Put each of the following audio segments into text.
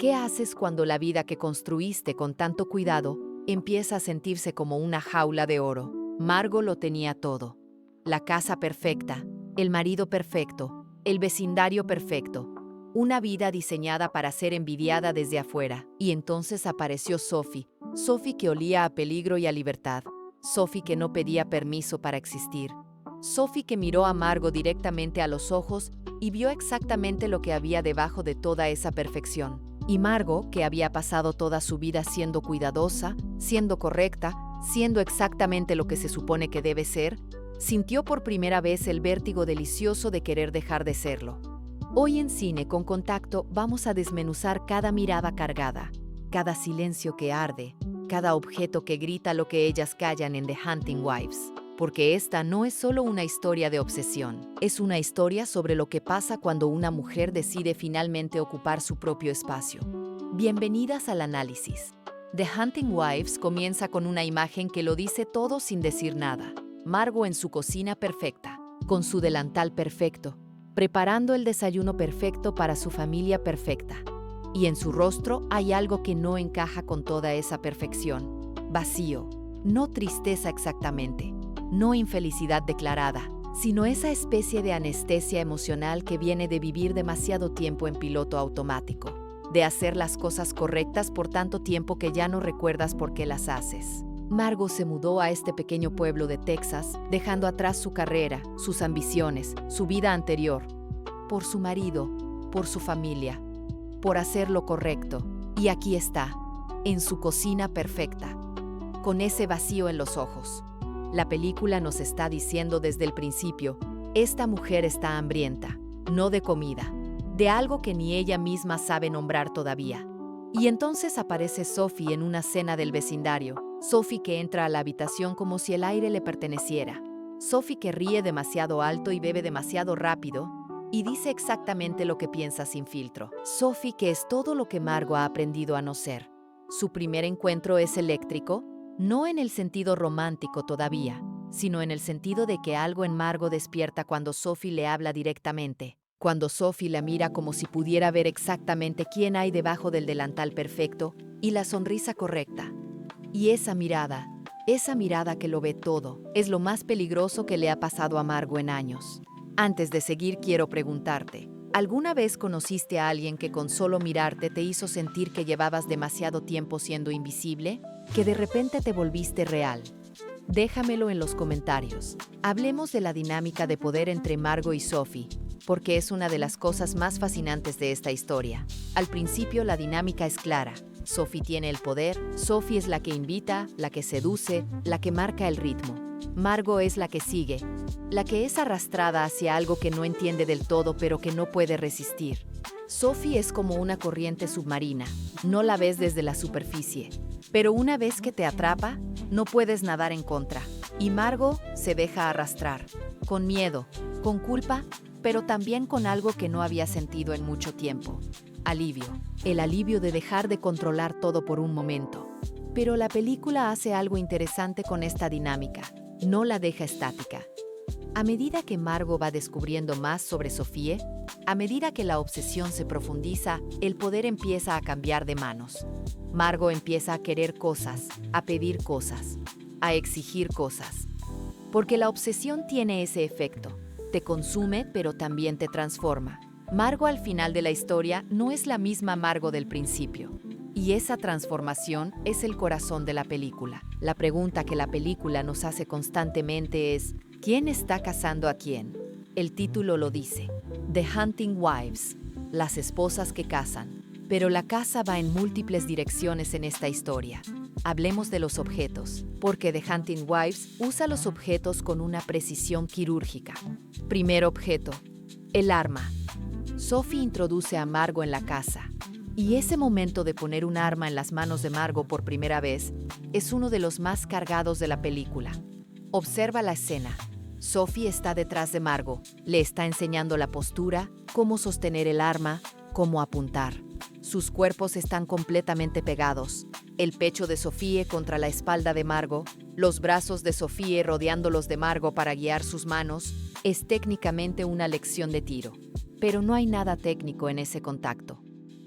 ¿Qué haces cuando la vida que construiste con tanto cuidado empieza a sentirse como una jaula de oro? Margot lo tenía todo. La casa perfecta, el marido perfecto, el vecindario perfecto. Una vida diseñada para ser envidiada desde afuera. Y entonces apareció Sophie. Sophie que olía a peligro y a libertad. Sophie que no pedía permiso para existir. Sophie que miró a Margot directamente a los ojos y vio exactamente lo que había debajo de toda esa perfección. Y Margot, que había pasado toda su vida siendo cuidadosa, siendo correcta, siendo exactamente lo que se supone que debe ser, sintió por primera vez el vértigo delicioso de querer dejar de serlo. Hoy en Cine con Contacto vamos a desmenuzar cada mirada cargada, cada silencio que arde, cada objeto que grita lo que ellas callan en The Hunting Wives. Porque esta no es solo una historia de obsesión, es una historia sobre lo que pasa cuando una mujer decide finalmente ocupar su propio espacio. Bienvenidas al análisis. The Hunting Wives comienza con una imagen que lo dice todo sin decir nada. Margot en su cocina perfecta, con su delantal perfecto, preparando el desayuno perfecto para su familia perfecta. Y en su rostro hay algo que no encaja con toda esa perfección. Vacío, no tristeza exactamente. No infelicidad declarada, sino esa especie de anestesia emocional que viene de vivir demasiado tiempo en piloto automático, de hacer las cosas correctas por tanto tiempo que ya no recuerdas por qué las haces. Margot se mudó a este pequeño pueblo de Texas, dejando atrás su carrera, sus ambiciones, su vida anterior, por su marido, por su familia, por hacer lo correcto. Y aquí está, en su cocina perfecta, con ese vacío en los ojos. La película nos está diciendo desde el principio, esta mujer está hambrienta, no de comida, de algo que ni ella misma sabe nombrar todavía. Y entonces aparece Sophie en una cena del vecindario, Sophie que entra a la habitación como si el aire le perteneciera, Sophie que ríe demasiado alto y bebe demasiado rápido, y dice exactamente lo que piensa sin filtro. Sophie que es todo lo que Margot ha aprendido a no ser. Su primer encuentro es eléctrico, no en el sentido romántico todavía, sino en el sentido de que algo en Margot despierta cuando Sophie le habla directamente, cuando Sophie la mira como si pudiera ver exactamente quién hay debajo del delantal perfecto y la sonrisa correcta. Y esa mirada que lo ve todo, es lo más peligroso que le ha pasado a Margot en años. Antes de seguir, quiero preguntarte, ¿alguna vez conociste a alguien que con solo mirarte te hizo sentir que llevabas demasiado tiempo siendo invisible? ¿Que de repente te volviste real? Déjamelo en los comentarios. Hablemos de la dinámica de poder entre Margot y Sophie, porque es una de las cosas más fascinantes de esta historia. Al principio la dinámica es clara. Sophie tiene el poder, Sophie es la que invita, la que seduce, la que marca el ritmo. Margot es la que sigue, la que es arrastrada hacia algo que no entiende del todo pero que no puede resistir. Sophie es como una corriente submarina, no la ves desde la superficie, pero una vez que te atrapa, no puedes nadar en contra. Y Margot se deja arrastrar, con miedo, con culpa, pero también con algo que no había sentido en mucho tiempo. Alivio. El alivio de dejar de controlar todo por un momento. Pero la película hace algo interesante con esta dinámica. No la deja estática. A medida que Margot va descubriendo más sobre Sophie, a medida que la obsesión se profundiza, el poder empieza a cambiar de manos. Margot empieza a querer cosas, a pedir cosas, a exigir cosas. Porque la obsesión tiene ese efecto. Te consume, pero también te transforma. Margot al final de la historia no es la misma Margot del principio. Y esa transformación es el corazón de la película. La pregunta que la película nos hace constantemente es, ¿quién está cazando a quién? El título lo dice, The Hunting Wives, las esposas que cazan. Pero la caza va en múltiples direcciones en esta historia. Hablemos de los objetos, porque The Hunting Wives usa los objetos con una precisión quirúrgica. Primer objeto, el arma. Sophie introduce a Margot en la casa. Y ese momento de poner un arma en las manos de Margot por primera vez es uno de los más cargados de la película. Observa la escena. Sophie está detrás de Margot, le está enseñando la postura, cómo sostener el arma, cómo apuntar. Sus cuerpos están completamente pegados. El pecho de Sophie contra la espalda de Margot, los brazos de Sophie rodeando los de Margot para guiar sus manos, es técnicamente una lección de tiro. Pero no hay nada técnico en ese contacto.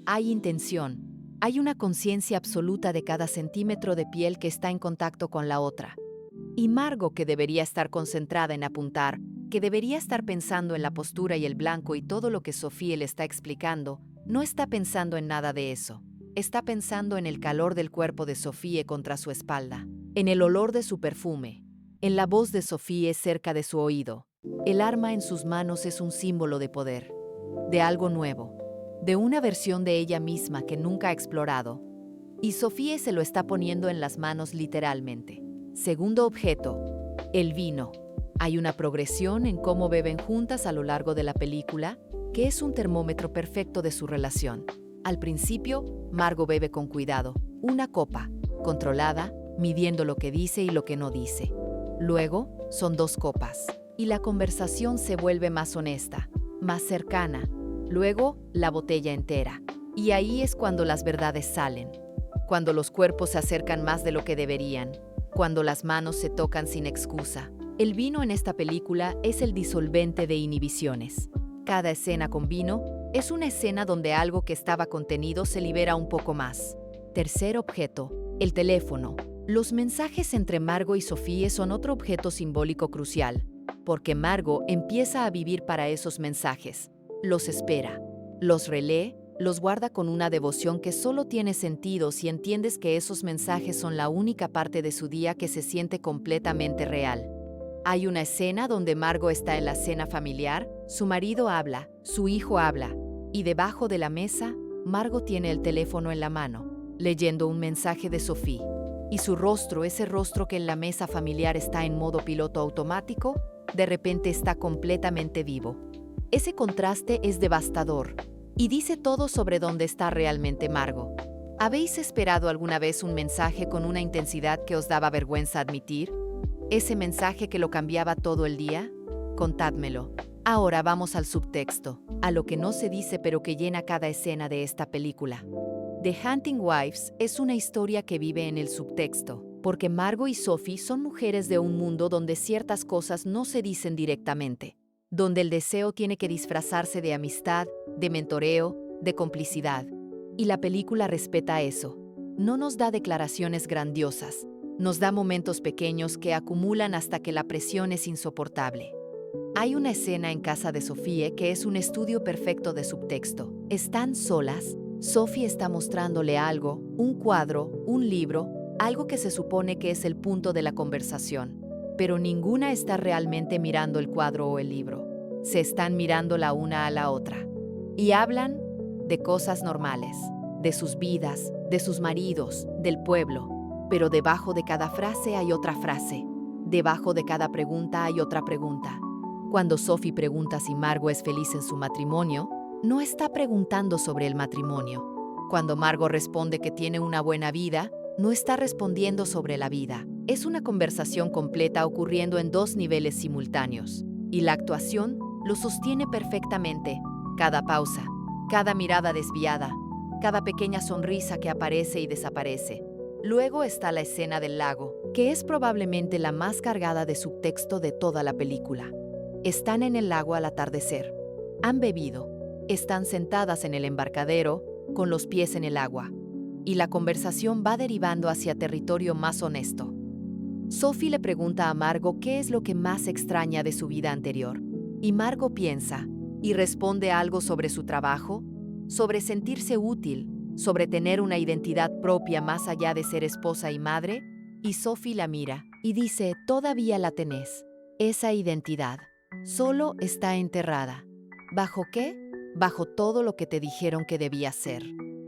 Hay intención, Hay una conciencia absoluta de cada centímetro de piel que está en contacto con la otra. Y Margot, que debería estar concentrada en apuntar, que debería estar pensando en la postura y el blanco y todo lo que Sophie le está explicando, no está pensando en nada de eso. Está pensando en el calor del cuerpo de Sophie contra su espalda, en el olor de su perfume, en la voz de Sophie cerca de su oído. El arma en sus manos es un símbolo de poder, de algo nuevo, de una versión de ella misma que nunca ha explorado. Y Sophie se lo está poniendo en las manos literalmente. Segundo objeto, el vino. Hay una progresión en cómo beben juntas a lo largo de la película, que es un termómetro perfecto de su relación. Al principio, Margot bebe con cuidado, una copa, controlada, midiendo lo que dice y lo que no dice. Luego, son 2 copas, y la conversación se vuelve más honesta, más cercana. Luego, la botella entera. Y ahí es cuando las verdades salen, cuando los cuerpos se acercan más de lo que deberían, cuando las manos se tocan sin excusa. El vino en esta película es el disolvente de inhibiciones. Cada escena con vino es una escena donde algo que estaba contenido se libera un poco más. Tercer objeto, el teléfono. Los mensajes entre Margot y Sophie son otro objeto simbólico crucial, porque Margot empieza a vivir para esos mensajes. Los espera, los relee, los guarda con una devoción que solo tiene sentido si entiendes que esos mensajes son la única parte de su día que se siente completamente real. Hay una escena donde Margot está en la cena familiar, su marido habla, su hijo habla, y debajo de la mesa, Margot tiene el teléfono en la mano, leyendo un mensaje de Sophie. Y su rostro, ese rostro que en la mesa familiar está en modo piloto automático, de repente está completamente vivo. Ese contraste es devastador y dice todo sobre dónde está realmente Margot. ¿Habéis esperado alguna vez un mensaje con una intensidad que os daba vergüenza admitir? ¿Ese mensaje que lo cambiaba todo el día? Contádmelo. Ahora vamos al subtexto, a lo que no se dice pero que llena cada escena de esta película. The Hunting Wives es una historia que vive en el subtexto, porque Margot y Sophie son mujeres de un mundo donde ciertas cosas no se dicen directamente, donde el deseo tiene que disfrazarse de amistad, de mentoreo, de complicidad. Y la película respeta eso. No nos da declaraciones grandiosas, nos da momentos pequeños que acumulan hasta que la presión es insoportable. Hay una escena en casa de Sophie que es un estudio perfecto de subtexto. Están solas, Sophie está mostrándole algo, un cuadro, un libro, algo que se supone que es el punto de la conversación. Pero ninguna está realmente mirando el cuadro o el libro. Se están mirando la una a la otra. Y hablan de cosas normales, de sus vidas, de sus maridos, del pueblo. Pero debajo de cada frase hay otra frase. Debajo de cada pregunta hay otra pregunta. Cuando Sophie pregunta si Margot es feliz en su matrimonio, no está preguntando sobre el matrimonio. Cuando Margot responde que tiene una buena vida, no está respondiendo sobre la vida. Es una conversación completa ocurriendo en 2 niveles simultáneos. Y la actuación lo sostiene perfectamente. Cada pausa, cada mirada desviada, cada pequeña sonrisa que aparece y desaparece. Luego está la escena del lago, que es probablemente la más cargada de subtexto de toda la película. Están en el lago al atardecer. Han bebido. Están sentadas en el embarcadero, con los pies en el agua. Y la conversación va derivando hacia territorio más honesto. Sophie le pregunta a Margot qué es lo que más extraña de su vida anterior. Y Margot piensa y responde algo sobre su trabajo, sobre sentirse útil, sobre tener una identidad propia más allá de ser esposa y madre. Y Sophie la mira y dice, todavía la tenés, esa identidad. Solo está enterrada. ¿Bajo qué? Bajo todo lo que te dijeron que debía ser.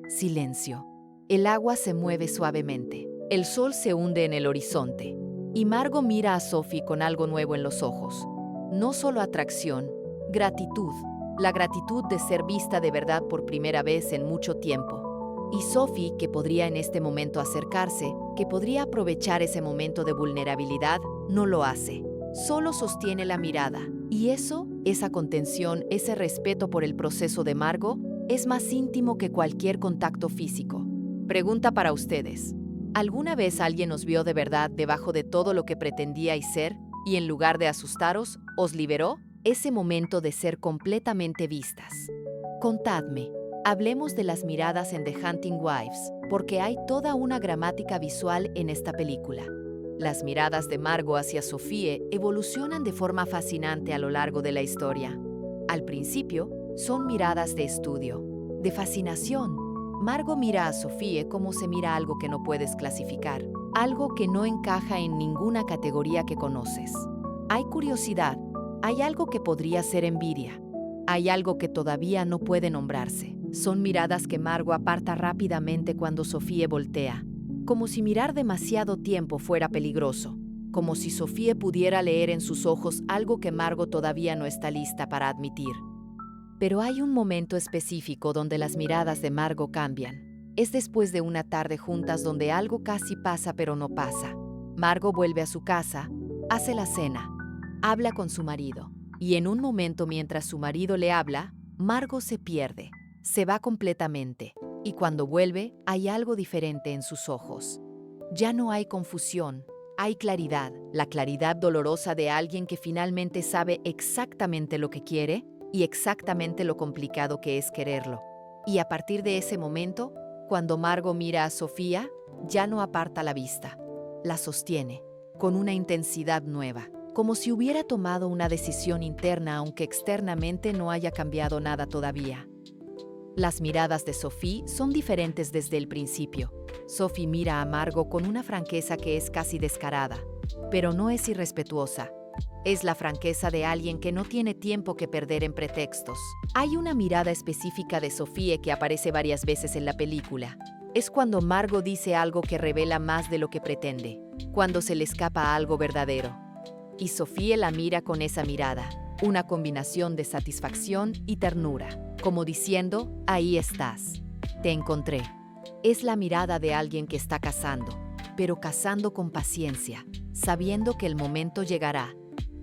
Silencio. El agua se mueve suavemente. El sol se hunde en el horizonte. Y Margot mira a Sophie con algo nuevo en los ojos. No solo atracción, gratitud. La gratitud de ser vista de verdad por primera vez en mucho tiempo. Y Sophie, que podría en este momento acercarse, que podría aprovechar ese momento de vulnerabilidad, no lo hace. Solo sostiene la mirada. Y eso, esa contención, ese respeto por el proceso de Margot, es más íntimo que cualquier contacto físico. Pregunta para ustedes. ¿Alguna vez alguien os vio de verdad debajo de todo lo que pretendíais ser y en lugar de asustaros, os liberó? Ese momento de ser completamente vistas. Contadme, Hablemos de las miradas en The Hunting Wives, porque hay toda una gramática visual en esta película. Las miradas de Margot hacia Sophie evolucionan de forma fascinante a lo largo de la historia. Al principio, son miradas de estudio, de fascinación. Margot mira a Sophie como se mira algo que no puedes clasificar, algo que no encaja en ninguna categoría que conoces. Hay curiosidad, hay algo que podría ser envidia, hay algo que todavía no puede nombrarse. Son miradas que Margot aparta rápidamente cuando Sophie voltea, como si mirar demasiado tiempo fuera peligroso, como si Sophie pudiera leer en sus ojos algo que Margot todavía no está lista para admitir. Pero hay un momento específico donde las miradas de Margot cambian. Es después de una tarde juntas donde algo casi pasa pero no pasa. Margot vuelve a su casa, hace la cena, habla con su marido, y en un momento mientras su marido le habla, Margot se pierde, se va completamente, y cuando vuelve hay algo diferente en sus ojos. Ya no hay confusión, hay claridad, la claridad dolorosa de alguien que finalmente sabe exactamente lo que quiere y exactamente lo complicado que es quererlo. Y a partir de ese momento, cuando Margot mira a Sofía, ya no aparta la vista, la sostiene, con una intensidad nueva, como si hubiera tomado una decisión interna aunque externamente no haya cambiado nada todavía. Las miradas de Sophie son diferentes desde el principio. Sophie mira a Margot con una franqueza que es casi descarada, pero no es irrespetuosa. Es la franqueza de alguien que no tiene tiempo que perder en pretextos. Hay una mirada específica de Sophie que aparece varias veces en la película. Es cuando Margot dice algo que revela más de lo que pretende, cuando se le escapa algo verdadero. Y Sophie la mira con esa mirada, una combinación de satisfacción y ternura, como diciendo, ahí estás, te encontré. Es la mirada de alguien que está cazando, pero cazando con paciencia, sabiendo que el momento llegará.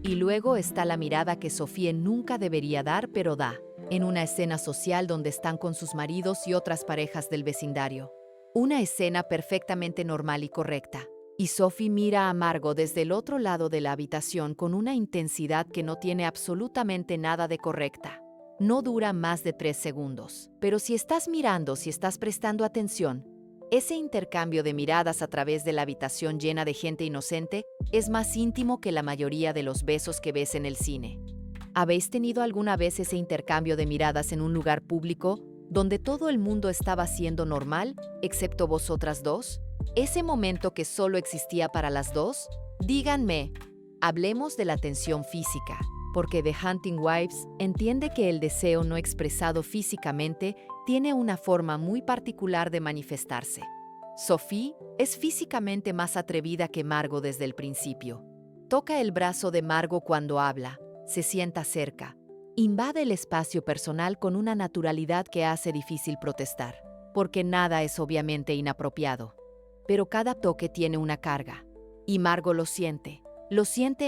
Y luego está la mirada que Sophie nunca debería dar, pero da, en una escena social donde están con sus maridos y otras parejas del vecindario. Una escena perfectamente normal y correcta. Y Sophie mira a Margot desde el otro lado de la habitación con una intensidad que no tiene absolutamente nada de correcta. No dura más de 3 segundos. Pero si estás mirando, si estás prestando atención, ese intercambio de miradas a través de la habitación llena de gente inocente es más íntimo que la mayoría de los besos que ves en el cine. ¿Habéis tenido alguna vez ese intercambio de miradas en un lugar público donde todo el mundo estaba siendo normal, excepto vosotras dos? ¿Ese momento que solo existía para las dos? Díganme. Hablemos de la tensión física, porque The Hunting Wives entiende que el deseo no expresado físicamente tiene una forma muy particular de manifestarse. Sophie es físicamente más atrevida que Margot desde el principio. Toca el brazo de Margot cuando habla, se sienta cerca, invade el espacio personal con una naturalidad que hace difícil protestar, porque nada es obviamente inapropiado. Pero cada toque tiene una carga, y Margot lo siente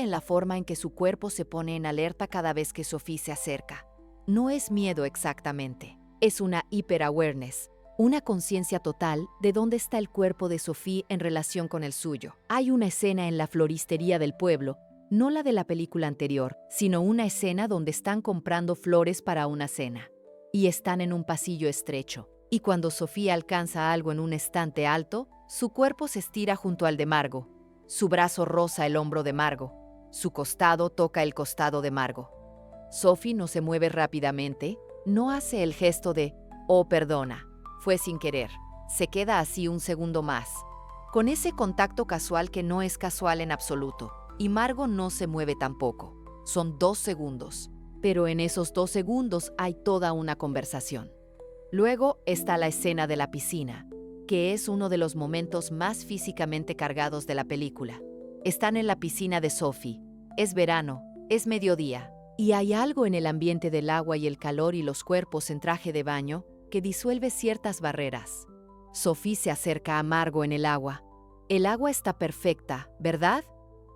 en la forma en que su cuerpo se pone en alerta cada vez que Sophie se acerca. No es miedo exactamente, es una hyper-awareness, una conciencia total de dónde está el cuerpo de Sophie en relación con el suyo. Hay una escena en la floristería del pueblo, no la de la película anterior, sino una escena donde están comprando flores para una cena. Y están en un pasillo estrecho, y cuando Sophie alcanza algo en un estante alto, su cuerpo se estira junto al de Margot. Su brazo roza el hombro de Margot. Su costado toca el costado de Margot. Sophie no se mueve rápidamente, no hace el gesto de «oh, perdona, fue sin querer». Se queda así un segundo más, con ese contacto casual que no es casual en absoluto. Y Margot no se mueve tampoco. Son 2 segundos. Pero en esos 2 segundos hay toda una conversación. Luego está la escena de la piscina, que es uno de los momentos más físicamente cargados de la película. Están en la piscina de Sophie. Es verano, es mediodía, y hay algo en el ambiente del agua y el calor y los cuerpos en traje de baño que disuelve ciertas barreras. Sophie se acerca a Margot en el agua. «El agua está perfecta, ¿verdad?»,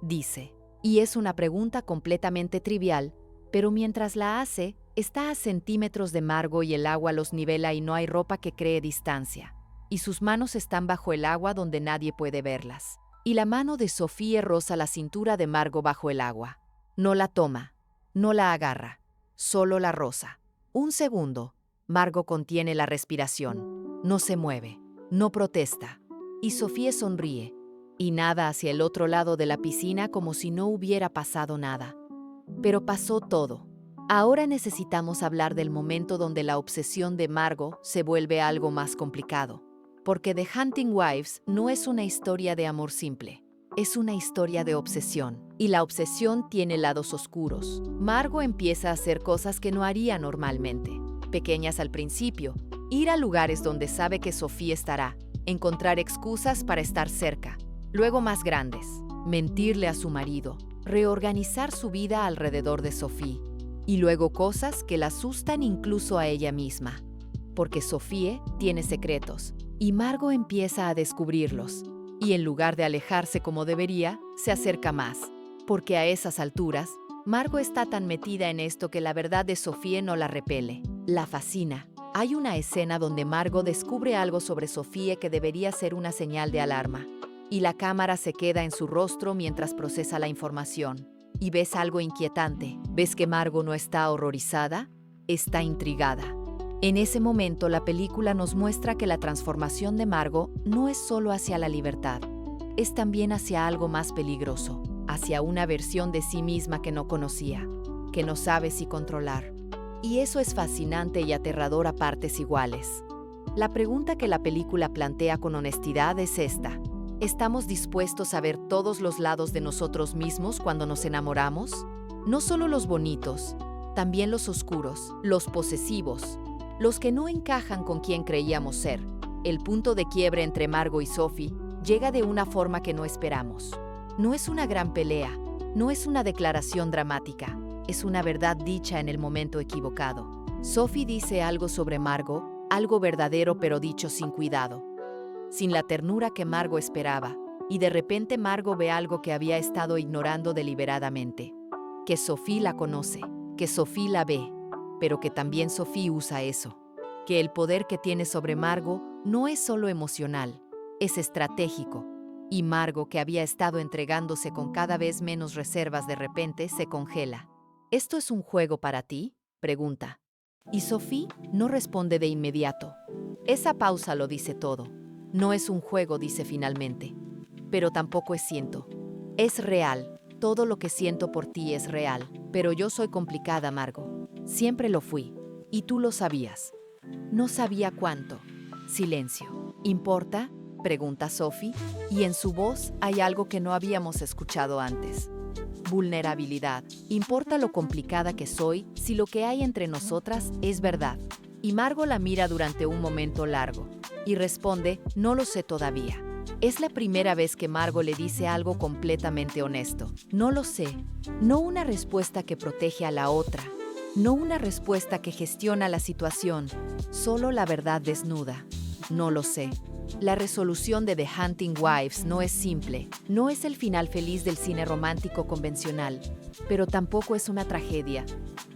dice. Y es una pregunta completamente trivial, pero mientras la hace, está a centímetros de Margot y el agua los nivela y no hay ropa que cree distancia. Y sus manos están bajo el agua donde nadie puede verlas. Y la mano de Sophie roza la cintura de Margot bajo el agua. No la toma, no la agarra, solo la roza. Un segundo. Margot contiene la respiración. No se mueve. No protesta. Y Sofía sonríe. Y nada hacia el otro lado de la piscina como si no hubiera pasado nada. Pero pasó todo. Ahora necesitamos hablar del momento donde la obsesión de Margot se vuelve algo más complicado. Porque The Hunting Wives no es una historia de amor simple. Es una historia de obsesión. Y la obsesión tiene lados oscuros. Margot empieza a hacer cosas que no haría normalmente. Pequeñas al principio. Ir a lugares donde sabe que Sofía estará. Encontrar excusas para estar cerca. Luego más grandes. Mentirle a su marido. Reorganizar su vida alrededor de Sofía. Y luego cosas que la asustan incluso a ella misma. Porque Sofía tiene secretos. Y Margot empieza a descubrirlos. Y en lugar de alejarse como debería, se acerca más. Porque a esas alturas, Margot está tan metida en esto que la verdad de Sofía no la repele. La fascina. Hay una escena donde Margot descubre algo sobre Sofía que debería ser una señal de alarma. Y la cámara se queda en su rostro mientras procesa la información. Y ves algo inquietante. ¿Ves que Margot no está horrorizada? Está intrigada. En ese momento, la película nos muestra que la transformación de Margot no es solo hacia la libertad, es también hacia algo más peligroso, hacia una versión de sí misma que no conocía, que no sabe si controlar. Y eso es fascinante y aterrador a partes iguales. La pregunta que la película plantea con honestidad es esta: ¿estamos dispuestos a ver todos los lados de nosotros mismos cuando nos enamoramos? No solo los bonitos, también los oscuros, los posesivos, los que no encajan con quien creíamos ser. El punto de quiebre entre Margot y Sophie llega de una forma que no esperamos. No es una gran pelea, no es una declaración dramática, es una verdad dicha en el momento equivocado. Sophie dice algo sobre Margot, algo verdadero pero dicho sin cuidado, sin la ternura que Margot esperaba, y de repente Margot ve algo que había estado ignorando deliberadamente. Que Sophie la conoce, que Sophie la ve, pero que también Sophie usa eso. Que el poder que tiene sobre Margot no es solo emocional, es estratégico. Y Margot, que había estado entregándose con cada vez menos reservas, de repente se congela. ¿Esto es un juego para ti?, pregunta. Y Sophie no responde de inmediato. Esa pausa lo dice todo. No es un juego, dice finalmente. Pero tampoco es siento. Es real. Todo lo que siento por ti es real. Pero yo soy complicada, Margot. Siempre lo fui. Y tú lo sabías. No sabía cuánto. Silencio. ¿Importa?, pregunta Sophie, y en su voz hay algo que no habíamos escuchado antes. Vulnerabilidad. ¿Importa lo complicada que soy si lo que hay entre nosotras es verdad? Y Margot la mira durante un momento largo y responde: no lo sé todavía. Es la primera vez que Margot le dice algo completamente honesto. No lo sé. No una respuesta que protege a la otra. No una respuesta que gestiona la situación. Solo la verdad desnuda. No lo sé. La resolución de The Hunting Wives no es simple. No es el final feliz del cine romántico convencional. Pero tampoco es una tragedia.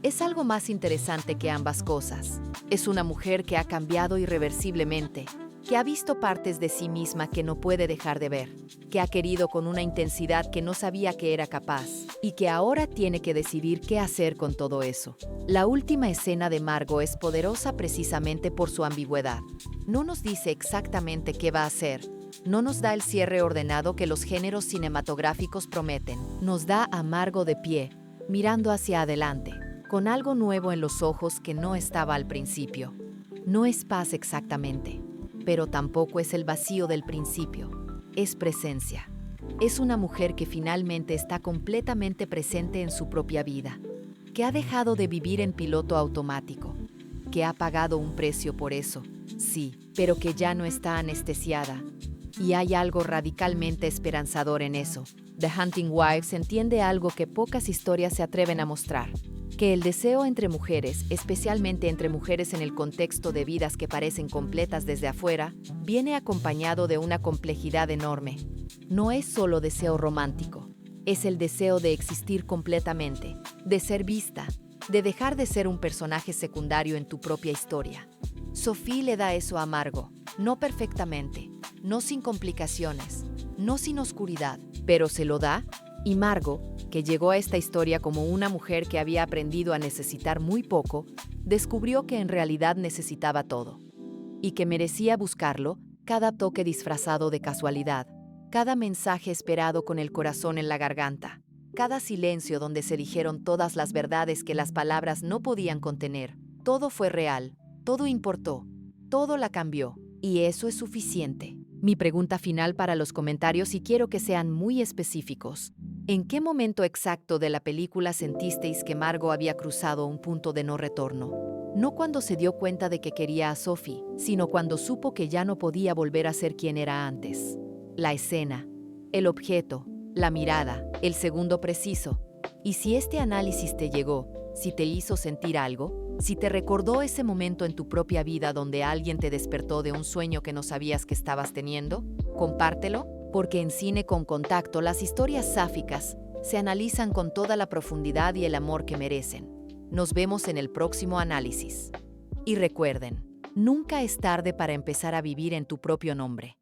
Es algo más interesante que ambas cosas. Es una mujer que ha cambiado irreversiblemente, que ha visto partes de sí misma que no puede dejar de ver, que ha querido con una intensidad que no sabía que era capaz, y que ahora tiene que decidir qué hacer con todo eso. La última escena de Margot es poderosa precisamente por su ambigüedad. No nos dice exactamente qué va a hacer, no nos da el cierre ordenado que los géneros cinematográficos prometen. Nos da a Margot de pie, mirando hacia adelante, con algo nuevo en los ojos que no estaba al principio. No es paz exactamente, pero tampoco es el vacío del principio. Es presencia. Es una mujer que finalmente está completamente presente en su propia vida, que ha dejado de vivir en piloto automático, que ha pagado un precio por eso, sí, pero que ya no está anestesiada. Y hay algo radicalmente esperanzador en eso. The Hunting Wives entiende algo que pocas historias se atreven a mostrar: que el deseo entre mujeres, especialmente entre mujeres en el contexto de vidas que parecen completas desde afuera, viene acompañado de una complejidad enorme. No es solo deseo romántico, es el deseo de existir completamente, de ser vista, de dejar de ser un personaje secundario en tu propia historia. Sophie le da eso a Margot, no perfectamente, no sin complicaciones, no sin oscuridad, pero se lo da. Y Margot, que llegó a esta historia como una mujer que había aprendido a necesitar muy poco, descubrió que en realidad necesitaba todo. Y que merecía buscarlo, cada toque disfrazado de casualidad, cada mensaje esperado con el corazón en la garganta, cada silencio donde se dijeron todas las verdades que las palabras no podían contener. Todo fue real, todo importó, todo la cambió, y eso es suficiente. Mi pregunta final para los comentarios, y quiero que sean muy específicos. ¿En qué momento exacto de la película sentisteis que Margot había cruzado un punto de no retorno? No cuando se dio cuenta de que quería a Sophie, sino cuando supo que ya no podía volver a ser quien era antes. La escena, el objeto, la mirada, el segundo preciso. Y si este análisis te llegó, si te hizo sentir algo, si te recordó ese momento en tu propia vida donde alguien te despertó de un sueño que no sabías que estabas teniendo, compártelo, porque en Cine con Contacto las historias sáficas se analizan con toda la profundidad y el amor que merecen. Nos vemos en el próximo análisis. Y recuerden, nunca es tarde para empezar a vivir en tu propio nombre.